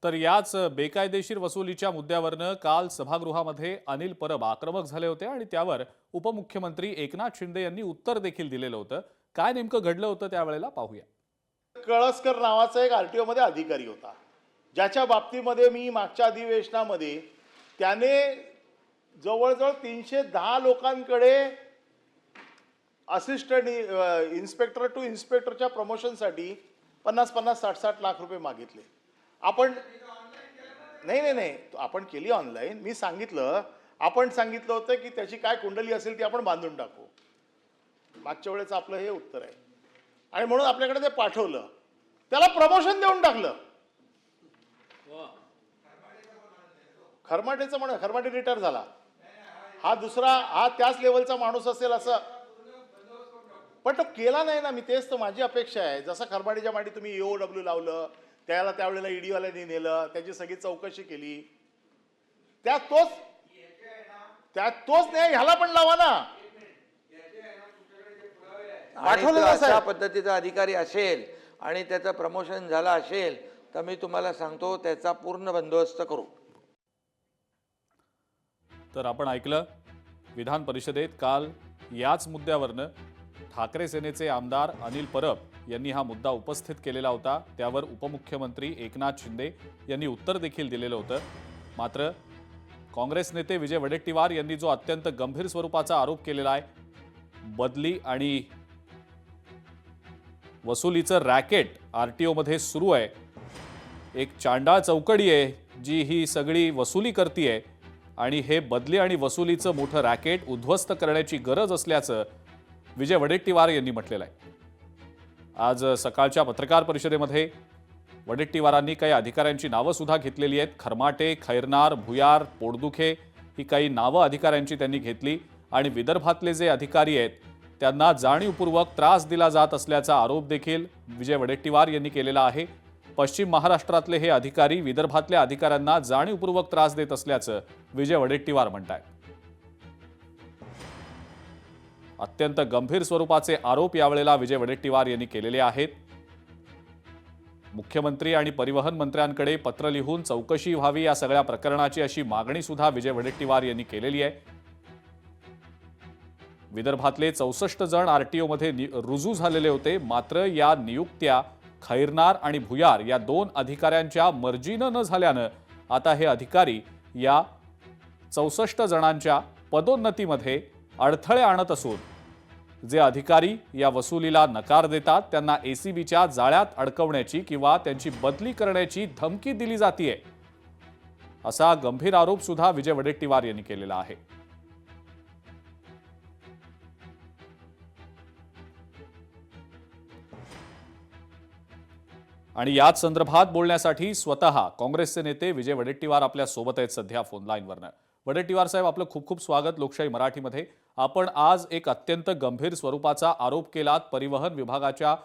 तर याच बेकायदेशीर वसुलीच्या मुद्द्यावरनं काल सभागृहामध्ये अनिल परब आक्रमक झाले होते आणि त्यावर उपमुख्यमंत्री एकनाथ शिंदे यांनी उत्तर देखील दिलेलं होतं। काय नेमकं घडलं होतं त्यावेळेला पाहूया। कळसकर नावाचा एक आरटीओ मध्ये अधिकारी होता, ज्याच्या बाबतीमध्ये मी मागच्या अधिवेशनामध्ये त्याने जवळजवळ 310 लोकांकडे असिस्टंट इन्स्पेक्टर टू इन्स्पेक्टरच्या प्रमोशनसाठी 50-50, 60-60 लाख रुपये मागितले। आपण नाही आपण केली ऑनलाईन। मी सांगितलं, आपण सांगितलं होतं की त्याची काय कुंडली असेल ती आपण बांधून टाकू। मागच्या वेळेस आपलं हे उत्तर आहे आणि म्हणून आपल्याकडे ते पाठवलं, त्याला प्रमोशन देऊन टाकलं। खरमाटेचं म्हणा, खरमाटे रिटायर झाला, हा दुसरा, हा त्याच लेवलचा माणूस असेल असं, पण तो केला नाही ना। मी तेच तर माझी अपेक्षा आहे, जसं खरमाटेच्या माटी तुम्ही EOW लावलं, त्याला त्यावेळेला ईडी वाल्यांनी नेलं, त्याची सगळी चौकशी केली, त्यात तोच नाही ह्याला पण लावा ना। अशा पद्धतीचा अधिकारी असेल आणि त्याचं प्रमोशन झालं असेल तर मी तुम्हाला सांगतो त्याचा पूर्ण बंदोबस्त करू। तर आपण ऐकलं, विधान परिषदेत काल याच मुद्द्यावरनं ठाकरे सेनेचे आमदार अनिल परब यांनी हा मुद्दा उपस्थित केलेला होता। त्यावर उपमुख्यमंत्री एकनाथ शिंदे यांनी उत्तर देखील दिलेलं होतं। मात्र काँग्रेस नेते विजय वडेट्टीवार यांनी जो अत्यंत गंभीर स्वरूपाचा आरोप केलेला आहे, बदली आणि वसुलीचं रॅकेट आरटीओ मध्ये सुरू आहे, एक चांडाळ चौकडी आहे जी ही सगळी वसुली करतीये आणि हे बदली आणि वसुलीचं मोठं रॅकेट उद्ध्वस्त करण्याची गरज असल्याचं विजय वडेट्टीवार यांनी म्हटलेलं आहे। आज सकाळच्या पत्रकार परिषदेमध्ये वडेट्टीवारांनी काही अधिकाऱ्यांची नावं सुद्धा घेतलेली आहेत। खरमाटे, खैरनार, भुयार, पोटदुखे ही काही नावं अधिकाऱ्यांची त्यांनी घेतली आणि विदर्भातले जे अधिकारी आहेत त्यांना जाणीवपूर्वक त्रास दिला जात असल्याचा आरोप देखील विजय वडेट्टीवार यांनी केलेला आहे। पश्चिम महाराष्ट्रातले हे अधिकारी विदर्भातल्या अधिकाऱ्यांना जाणीवपूर्वक त्रास देत असल्याचं विजय वडेट्टीवार म्हणतात। अत्यंत गंभीर स्वरूपाचे आरोप यावेळेला विजय वडेट्टीवार यांनी केलेले आहेत। मुख्यमंत्री आणि परिवहन मंत्र्यांकडे पत्र लिहून चौकशी व्हावी या सगळ्या प्रकरणाची अशी मागणी सुद्धा विजय वडेट्टीवार यांनी केलेली आहे। विदर्भातले 64 जण आरटीओ मध्ये रुजू झालेले होते, मात्र या नियुक्त्या खैरनार आणि भुयार या 2 अधिकाऱ्यांच्या मर्जीनं न झाल्यानं आता हे अधिकारी या 64 जणांच्या पदोन्नतीमध्ये अडथळे आणत असून जे अधिकारी या वसुलीला नकार देतात त्यांना एसीबीच्या जाळ्यात अडकवण्याची किंवा त्यांची बदली करण्याची धमकी दिली जातीये, असा गंभीर आरोप सुद्धा विजय वडेट्टीवार यांनी केलेला आहे। आणि याच संदर्भात बोलण्यासाठी स्वतः काँग्रेसचे नेते विजय वडेट्टीवार आपल्या सोबत आहेत सध्या फोन लाईनवरनं। वडेट्टीवार साहेब, आपलं खूप खूप स्वागत लोकशाही मराठीमध्ये। आपण आज एक अत्यंत गंभीर स्वरूपाचा आरोप केलात, परिवहन विभागाच्या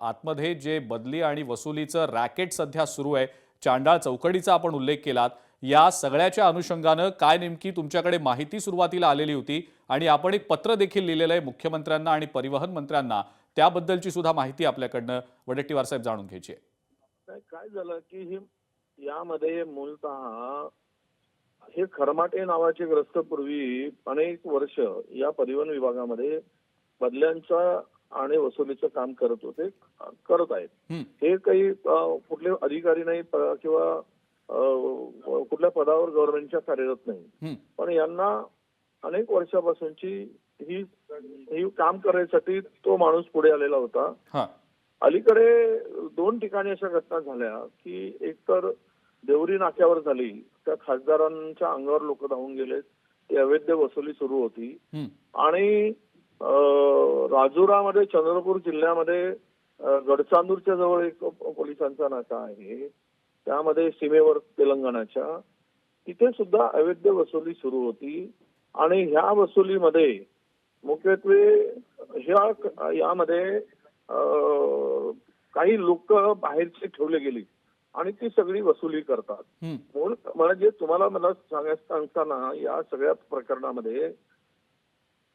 आतमध्ये जे बदली आणि वसुलीचं रॅकेट सध्या सुरू आहे, चांडाळ चौकडीचा आपण उल्लेख केलात। या सगळ्याच्या अनुषंगानं काय नेमकी तुमच्याकडे माहिती सुरुवातीला आलेली होती आणि आपण एक पत्र देखील लिहिलेलं आहे मुख्यमंत्र्यांना आणि परिवहन मंत्र्यांना, त्याबद्दलची सुद्धा माहिती आपल्याकडनं वडेट्टीवार साहेब जाणून घ्यायची आहे। काय झालं की हे यामध्ये मूलतः हे खरमाटे नावाचे ग्रस्त पूर्वी अनेक वर्ष या परिवहन विभागामध्ये बदल्यांचा आणि वसुलीचं काम करत आहेत। हे काही कुठले अधिकारी नाही किंवा कुठल्या पदावर गव्हर्नमेंटच्या कार्यरत नाही, पण यांना अनेक वर्षापासूनची ही काम करण्यासाठी तो माणूस पुढे आलेला होता। अलीकडे 2 ठिकाणी अशा घटना झाल्या की एक तर देवरी नाक्यावर झाली, त्या खासदारांच्या अंगावर लोक धावून गेले, ती अवैध वसुली सुरू होती। आणि राजुरामध्ये चंद्रपूर जिल्ह्यामध्ये गडचांदूरच्या जवळ एक पोलिसांचा नाका आहे, त्यामध्ये सीमेवर तेलंगणाच्या, तिथे सुद्धा अवैध वसुली सुरू होती। आणि ह्या वसुलीमध्ये मुख्यत्वे यामध्ये काही लोक बाहेरची ठेवले गेली आणि ती सगळी वसुली करतात। म्हणजे तुम्हाला मला सांगताना या सगळ्या प्रकरणामध्ये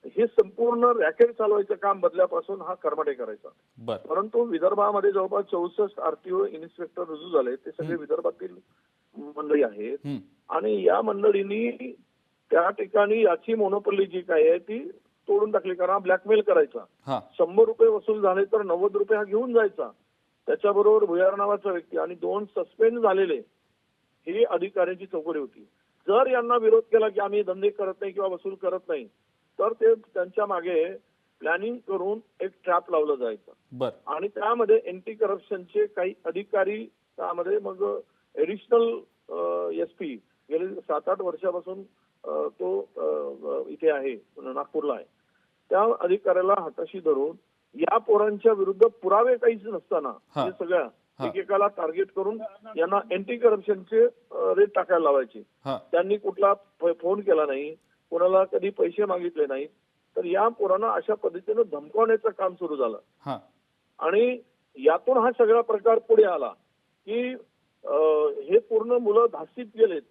हे संपूर्ण रॅकेट चालवायचं काम बदल्यापासून हा खरमाटे करायचा। परंतु विदर्भामध्ये जवळपास 64 आरटीओ इन्स्पेक्टर रुजू झाले, ते सगळे विदर्भातील मंडळी आहेत हं. आणि या मंडळींनी त्या ठिकाणी याची मोनोपॉली जी काय आहे ती तोडून टाकली, कारण हा ब्लॅकमेल करायचा. हां 100 रुपये वसूल झाले तर 90 रुपये हा घेऊन जायचा. त्याच्याबरोबर भुयार नावाचा व्यक्ती आणि 2 सस्पेंड झालेले ही अधिकाऱ्यांची चौकडी होती. जर यांना विरोध केला की आम्ही धंदे करत नाही किंवा वसूल करत नाही, तर ते त्यांच्या मागे प्लॅनिंग करून एक ट्रॅप लावलं जायचं बर आणि त्यामध्ये अँटी करप्शनचे काही अधिकारी त्यामध्ये मग एडिशनल एसपी गेले 7-8 वर्षापासून तो इथे आहे, नागपूरला आहे. त्या अधिकाऱ्याला हाताशी धरून या पोरांच्या विरुद्ध पुरावे काहीच नसताना हा. हे सगळ्या हा. एकेकाला टार्गेट करून यांना अँटी करप्शनचे रेट टाकायला लावायचे. हां त्यांनी कुठला फोन केला नाही, कोणाला कधी पैसे मागितले नाहीत, तर या पोरांना अशा पद्धतीनं धमकावण्याचं काम सुरू झालं. हां आणि यातून हा सगळा प्रकार पुढे आला की हे पूर्ण मुलं धास्तीत गेलेत.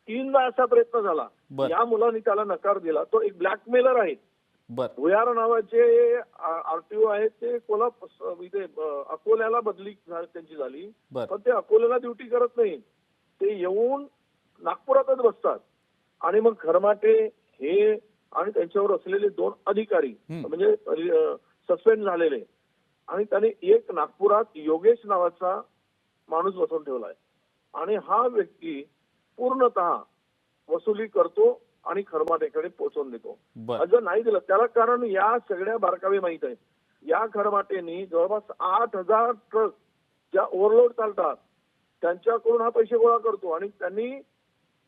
3दा असा प्रयत्न झाला. बर. या मुलांनी त्याला नकार दिला. तो एक ब्लॅकमेलर आहे. बर भुयार नावाचे आरटीओ आहेत, ते इथे अकोल्याला बदली त्यांची झाली, बर पण ते अकोल्याला ड्युटी करत नाही, ते येऊन नागपुरातच बसतात. आणि मग खरमाटे हे आणि त्यांच्यावर असलेले 2 अधिकारी म्हणजे सस्पेंड झालेले, आणि त्यांनी एक नागपुरात योगेश नावाचा माणूस बसवून ठेवलाय. आणि हा व्यक्ती पूर्णतः वसुली करतो आणि खरमाटेकडे पोहोचवून देतो. बर जर नाही दिलं त्याला, कारण या सगळ्या बारकावे माहित आहेत. या खरमाटेनी जवळपास 8,000 ट्रक ज्या ओव्हरलोड चालतात त्यांच्याकडून हा पैसे गोळा करतो आणि त्यांनी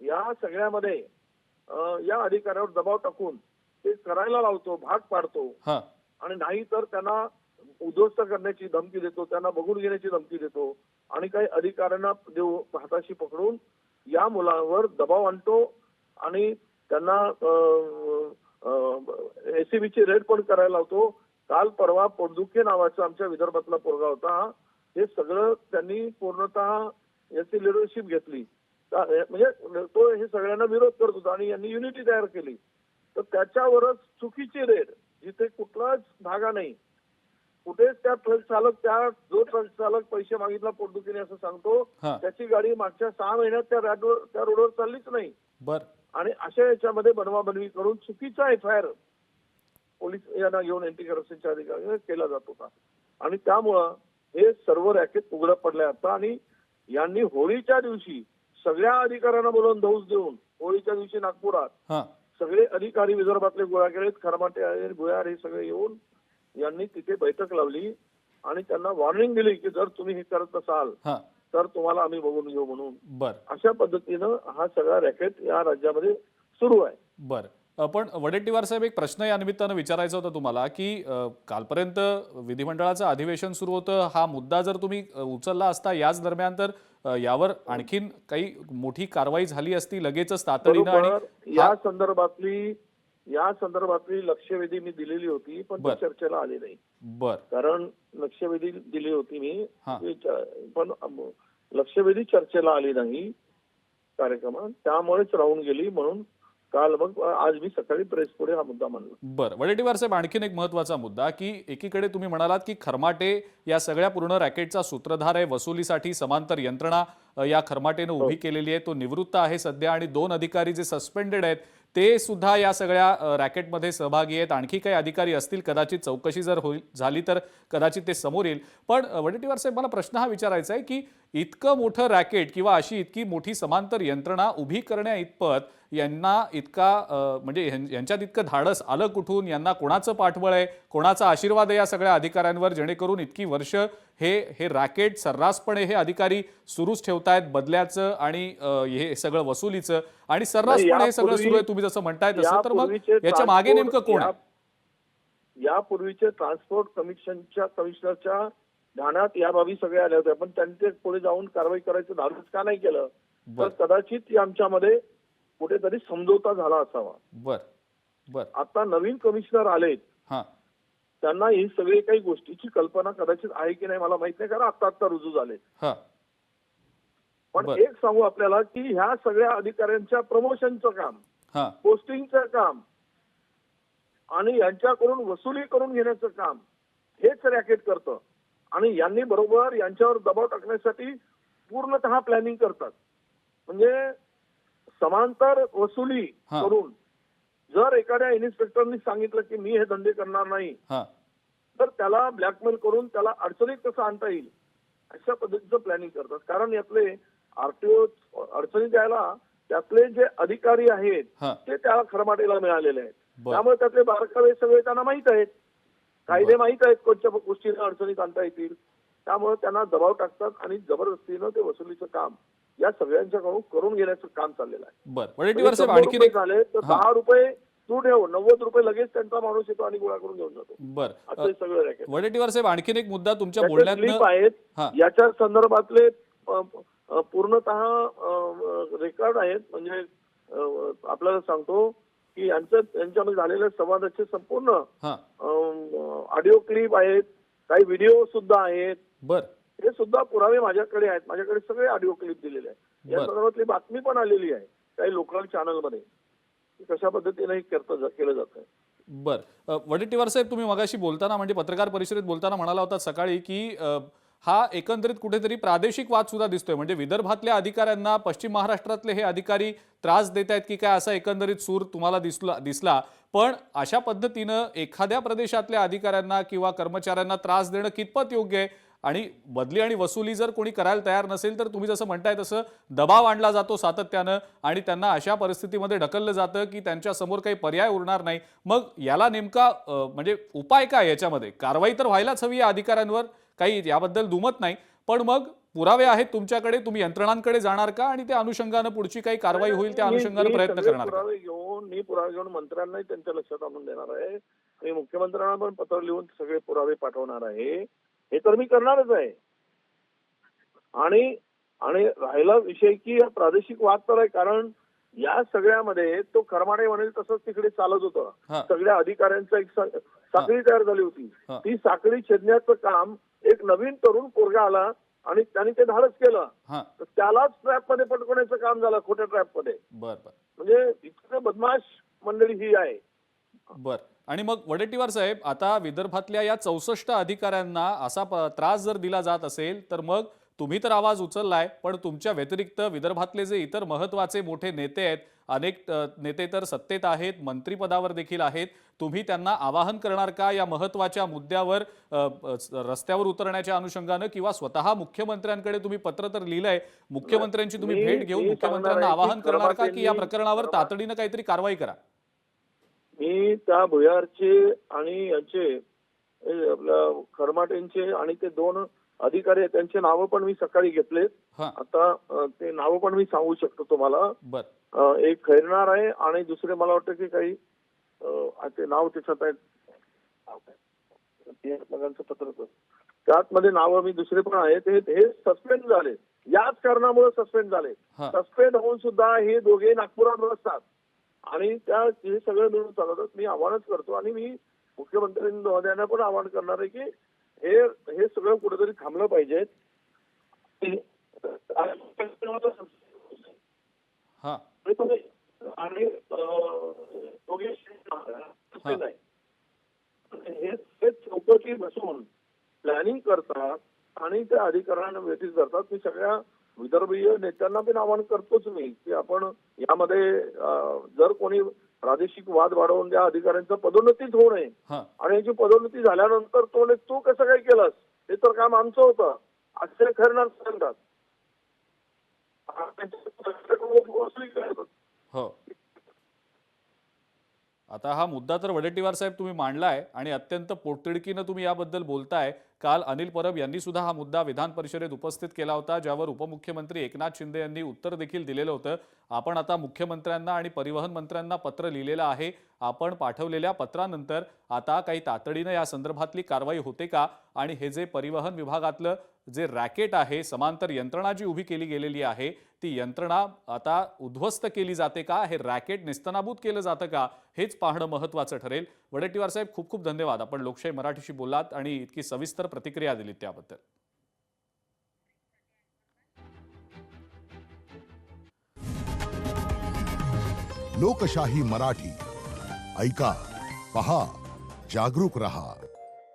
या सगळ्यामध्ये या अधिकाऱ्यावर दबाव टाकून ते करायला लावतो, भाग पाडतो. हां आणि नाही तर त्यांना उद्ध्वस्त करण्याची धमकी देतो, त्यांना बघून घेण्याची धमकी देतो आणि काही अधिकाऱ्यांना हाताशी पकडून या मुलांवर दबाव आणतो आणि त्यांना एसीबीची रेड पण करायला लावतो. काल परवा पोटदुखे नावाचा आमच्या विदर्भातला पोरगा होता, हे सगळं त्यांनी पूर्णतः याची लिडरशिप घेतली. म्हणजे तो हे सगळ्यांना विरोध करत होता आणि यांनी युनिटी तयार केली. तर त्याच्यावरच चुकीची रेड, जिथे कुठलाच धागा नाही, कुठेच त्या ट्रक चालक, जो ट्रक चालक पैसे मागितला पोटदुखीने असं सांगतो, हा. त्याची गाडी मागच्या 6 महिन्यात त्या रोडवर चाललीच नाही. बर आणि अशा याच्यामध्ये बनवाबनवी करून चुकीचा FIR पोलीस यांना घेऊन अँटी करप्शनच्या अधिकारी केला जात होता. आणि त्यामुळं हे सर्व रॅकेट उघडं पडलंय आता. आणि यांनी होळीच्या दिवशी सगळ्या अधिकाऱ्यांना बोलवून धौस देऊन होळीच्या दिवशी नागपुरात हां सगळे अधिकारी विदर्भातले गोळा केलेत, खरमाटे आहे, भुयार, हे सगळे येऊन यांनी तिथे बैठक लावली आणि त्यांना वॉर्निंग दिली की जर तुम्ही हे करत असाल हां तर तुम्हाला आम्ही बघून घेऊ म्हणून. बर अशा पद्धतीनं हा सगळा रॅकेट या राज्यामध्ये सुरू आहे. बर पण वडेट्टीवार साहेब, एक प्रश्न या निमित्तानं विचारायचा होता तुम्हाला की कालपर्यंत विधिमंडळाचं अधिवेशन सुरू होतं. हा मुद्दा जर तुम्ही उचलला असता याच दरम्यान तर यावर आणखीन काही मोठी कारवाई झाली असती लगेचच तातडीनं. बरोबर. आणि या संदर्भातली लक्षवेधी मी दिलेली होती, पण ती बर. चर्चेला आली नाही. बर कारण लक्षवेधी दिली होती मी, हा. पण लक्षवेधी चर्चेला आली नाही कार्यक्रमात, त्यामुळेच राहून गेली. म्हणून काल मग आज मी सकाळी प्रेस पुढे हा मुद्दा मांडला. बर वडेट्टीवार साहेब, आणखीन एक महत्वाचा मुद्दा की एकीकडे तुम्ही म्हणालात की खरमाटे या सगळ्या पूर्ण रॅकेटचा सूत्रधार आहे, वसुलीसाठी समांतर यंत्रणा या खरमाटेनं उभी केलेली आहे, तो निवृत्त आहे सध्या, आणि 2 अधिकारी जे सस्पेंडेड आहेत ते सुद्धा या सगळ्या रॅकेटमध्ये सहभागी आहेत. आणखी काही अधिकारी असतील, कदाचित चौकशी जर झाली तर कदाचित ते समोर येईल. पण वडेट्टीवार साहेब, मला प्रश्न हा विचारायचा आहे की इतकं मोठं रॅकेट किंवा अशी इतकी मोठी समांतर यंत्रणा उभी करण्या इतपत यांना इतका म्हणजे यांच्यात इतकं धाडस आलं कुठून? यांना कोणाचं पाठबळ आहे, कोणाचा आशीर्वाद आहे या सगळ्या अधिकाऱ्यांवर, जेणेकरून इतकी वर्ष हे रॅकेट सर्रासपणे हे अधिकारी सुरूच ठेवतायत, बदल्याचं आणि हे सगळं वसुलीचं, आणि सर्रासपणे हे सगळं सुरू आहे तुम्ही जसं म्हणताय तसं. तर मग याच्या मागे नेमकं कोण आहे? यापूर्वीचे ट्रान्सपोर्ट कमिशनरच्या ध्यानात या बाबी सगळ्या आल्या होत्या, पण त्यांनी ते पुढे जाऊन कारवाई करायचं धाडस का नाही केलं? तर कदाचित आमच्यामध्ये कुठेतरी समझोता झाला असावा. बर बर आता नवीन कमिशनर आलेत, हां त्यांना ही सगळी काही गोष्टीची कल्पना कदाचित आहे की नाही मला माहित नाही, कारण आता रुजू झाले. हां पण एक सांगू आपल्याला की ह्या सगळ्या अधिकाऱ्यांच्या प्रमोशनचं काम, हां पोस्टिंगचं काम आणि यांच्याकडून वसुली करून घेण्याचं काम हेच रॅकेट करतं. आणि यांनी बरोबर यांच्यावर दबाव टाकण्यासाठी पूर्णतः प्लॅनिंग करतात. म्हणजे समांतर वसुली हा. करून जर एखाद्या इन्स्पेक्टरनी सांगितलं की मी हे धंदे करणार नाही, हा तर त्याला ब्लॅकमेल करून त्याला अडचणीत कसं आणता येईल अशा पद्धतीचं प्लॅनिंग करतात. कारण यातले आरटीओ अडचणीत यायला त्यातले जे अधिकारी आहेत हा. ते त्याला खरमाटेला मिळालेले आहेत. बरं. त्यामुळे त्यातले बारकावे सगळे त्यांना माहित आहेत, कायदे माहित आहेत, कोणत्या गोष्टीने अडचणीत आणता येतील. त्यामुळे त्यांना दबाव टाकतात आणि जबरदस्तीनं ते वसुलीचं काम या सगळ्यांच्याकडून करून घेण्याचं काम चाललेलं आहे. बरं वडेट्टीवार साहेब 100 आणखीन रुपये एक झाले तर हा. 10 रुपये तू ठेव, 90 रुपये लगेच त्यांचा माणूस येतो आणि गोळा करून घेऊन जातो. बरं असं हे सगळं रॅकेट. वडेट्टीवार साहेब आणखीन एक मुद्दा तुमच्या स्लिप बोलण्यात आहेत हा. याच्या संदर्भातले पूर्णतः रेकॉर्ड आहेत. म्हणजे आपल्याला सांगतो की यांच्यामध्ये झालेल्या संवादाचे संपूर्ण हा ऑडिओ क्लिप आहेत, काही व्हिडिओ सुद्धा आहेत. बर हे सुद्धा पुरावे माझ्याकडे आहेत. माझ्याकडे सगळे ऑडिओ क्लिप दिलेले आहेत. या बर. संदर्भातली बातमी पण आलेली आहे काही लोकल चॅनलमध्ये, कशा पद्धतीने हे केलं जातं. बर वडेट्टीवार साहेब तुम्ही मगाशी बोलताना म्हणजे पत्रकार परिषदेत बोलताना म्हणाला होता सकाळी की हा एकंदरीत कुठेतरी प्रादेशिक वाद सुद्धा दिसतोय. म्हणजे विदर्भातल्या अधिकाऱ्यांना पश्चिम महाराष्ट्रातले हे अधिकारी त्रास देत आहेत की काय असा एकंदरीत सूर तुम्हाला दिसला. पण अशा पद्धतीनं एखाद्या प्रदेशातल्या अधिकाऱ्यांना किंवा कर्मचाऱ्यांना त्रास देणं कितपत योग्य आहे आणि बदली आणि वसुली जर कोणी करायला तयार नसेल तर तुम्ही जसं म्हणताय तसं दबाव आणला जातो सातत्यानं आणि त्यांना अशा परिस्थितीमध्ये ढकललं जातं की त्यांच्या समोर काही पर्याय उरणार नाही. मग याला नेमका म्हणजे उपाय काय याच्यामध्ये? कारवाई तर व्हायलाच हवी या अधिकाऱ्यांवर, काही याबद्दल दुमत नाही, पण मग पुरावे आहेत तुमच्याकडे, तुम्ही यंत्रणांकडे जाणार का आणि त्या अनुषंगानं पुढची काही कारवाई होईल त्या अनुषंगानं प्रयत्न करणार का? पुरावे घेऊन मंत्र्यांनाही त्यांच्या लक्षात आणून देणार आहे. मी मुख्यमंत्र्यांना पण पत्र लिहून सगळे पुरावे पाठवणार आहे. हे तर मी करणारच आहे. आणि राहिला विषय की प्रादेशिक वाद तर आहे, कारण या सगळ्यामध्ये तो खरमाडे म्हणेल तसंच तिकडे चालत होतं. सगळ्या अधिकाऱ्यांचा एक साखळी तयार झाली होती. ती साखळी छेदण्याचं काम एक नवीन तरुण पोरगा आला आणि त्यांनी ते धाडस केलं. तर त्यालाच ट्रॅप मध्ये पटकवण्याचं काम झालं, खोट्या ट्रॅप मध्ये. म्हणजे इतकं बदमाश मंडळी ही आहे. बर आणि मग वडेट्टीवार साहेब आता विदर्भातल्या या 64 अधिकाऱ्यांना असा त्रास जर दिला जात असेल तर मग तुम्ही तर आवाज उचललाय, पण तुमच्या व्यतिरिक्त विदर्भातले जे इतर महत्त्वाचे मोठे नेते आहेत, अनेक नेते तर सत्तेत आहेत, मंत्रिपदावर देखील आहेत, तुम्ही त्यांना आवाहन करणार का या महत्त्वाच्या मुद्द्यावर रस्त्यावर उतरण्याच्या अनुषंगानं किंवा स्वतः मुख्यमंत्र्यांकडे तुम्ही पत्र तर लिहिलंय, मुख्यमंत्र्यांची तुम्ही भेट घेऊन मुख्यमंत्र्यांना आवाहन करणार का की या प्रकरणावर तातडीनं काहीतरी कारवाई करा? मी त्या भुयारचे आणि यांचे आपल्या खरमाटेंचे आणि ते 2 अधिकारी आहेत त्यांचे नावं पण मी सकाळी घेतलेत. आता ते नावं पण मी सांगू शकतो तुम्हाला. एक खैरनार आहे आणि दुसरे मला वाटतं की काही ते नाव त्याच्यात आहेत, पत्र त्यातमध्ये नावं मी दुसरे पण आहेत. हे सस्पेंड झाले, याच कारणामुळे सस्पेंड झाले. सस्पेंड होऊन सुद्धा हे दोघे नागपुरात असतात आणि हे सगळं मिळून चालवतात. मी आव्हानच करतो आणि मी मुख्यमंत्री महोदयांना पण आवाहन करणार आहे की हे सगळं कुठेतरी थांबलं पाहिजे. आणि हे चौकशी बसून प्लॅनिंग करतात आणि त्या अधिकाऱ्यांना व्यतीत करतात. मी सगळ्या विदर्भीय नेत्यांना पण आवाहन करतोच मी की आपण यामध्ये जर कोणी प्रादेशिक वाद वाढवून त्या अधिकाऱ्यांचं पदोन्नतीच होऊ नये आणि याची पदोन्नती झाल्यानंतर तू कसं काय केलंस हे तर काम आमचं होतं असे खरणार सांगतात. हो आता हा मुद्दा तर वडेट्टीवार साहेब तुम्ही मांडलाय आणि अत्यंत पोटतिडकीनं तुम्ही याबद्दल बोलताय. काल अनिल परब यांनी सुद्धा हा मुद्दा विधान परिषदेत उपस्थित केला होता, ज्यावर उपमुख्यमंत्री एकनाथ शिंदे यांनी उत्तर देखील दिलेलं होतं. आपण आता मुख्यमंत्र्यांना आणि परिवहन मंत्र्यांना पत्र लिहिलेलं आहे. आपण पाठवलेल्या पत्रानंतर आता काही तातडीनं या संदर्भातली कारवाई होते का आणि हे जे परिवहन विभागातलं जे रॅकेट आहे, समांतर यंत्रणा जी उभी केली गेलेली आहे ती यंत्रणा आता उद्ध्वस्त केली जाते का, हे रॅकेट नेस्तनाबूत केलं जातं का, हेच पाहणं महत्त्वाचं ठरेल. वडेट्टीवार साहेब खूप खूप धन्यवाद. आपण लोकशाही मराठीशी बोललात आणि इतकी सविस्तर प्रतिक्रिया दिलीत त्याबद्दल. लोकशाही मराठी ऐका, पहा, जागरूक रहा.